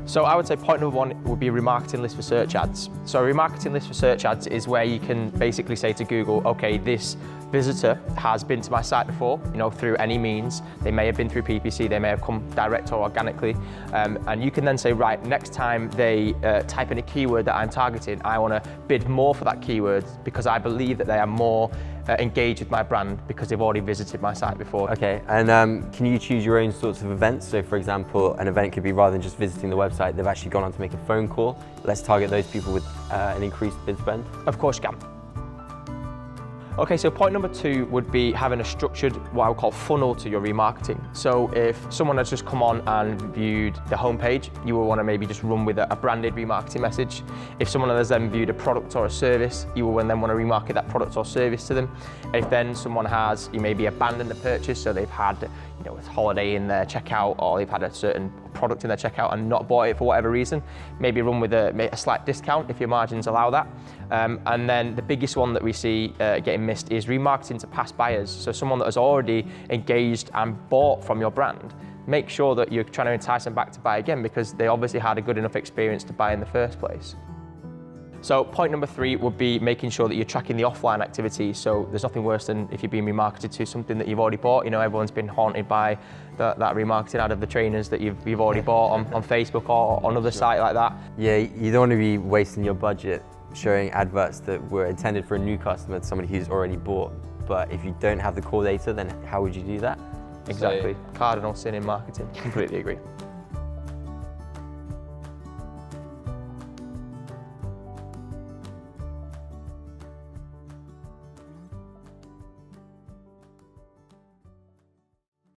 So I would say point number one would be a remarketing list for search ads. So a remarketing list for search ads is where you can basically say to Google, okay, this visitor has been to my site before, through any means. They may have been through PPC, they may have come direct or organically. And you can then say, right, next time they type in a keyword that I'm targeting, I want to bid more for that keyword because I believe that they are more engaged with my brand because they've already visited my site before. Okay, and can you choose your own sorts of events? So for example, an event could be rather than just visiting the website, they've actually gone on to make a phone call. Let's target those people with an increased bid spend. Of course you can. Okay, so point number two would be having a structured, what I would call funnel to your remarketing. So if someone has just come on and viewed the homepage, you will want to maybe just run with a branded remarketing message. If someone has then viewed a product or a service, you will then want to remarket that product or service to them. If then someone has, you maybe abandoned the purchase, so they've had a holiday in their checkout or they've had a certain product in their checkout and not bought it for whatever reason, maybe run with a slight discount if your margins allow that. And then the biggest one that we see getting missed is remarketing to past buyers. So someone that has already engaged and bought from your brand, make sure that you're trying to entice them back to buy again because they obviously had a good enough experience to buy in the first place. So point number three would be making sure that you're tracking the offline activity. So there's nothing worse than if you're being remarketed to something that you've already bought. Everyone's been haunted by that remarketing ad of the trainers that you've already bought on Facebook or on another site like that. Yeah, you don't want to be wasting your budget showing adverts that were intended for a new customer to somebody who's already bought. But if you don't have the core data, then how would you do that? Exactly. Cardinal sin in marketing. Completely agree.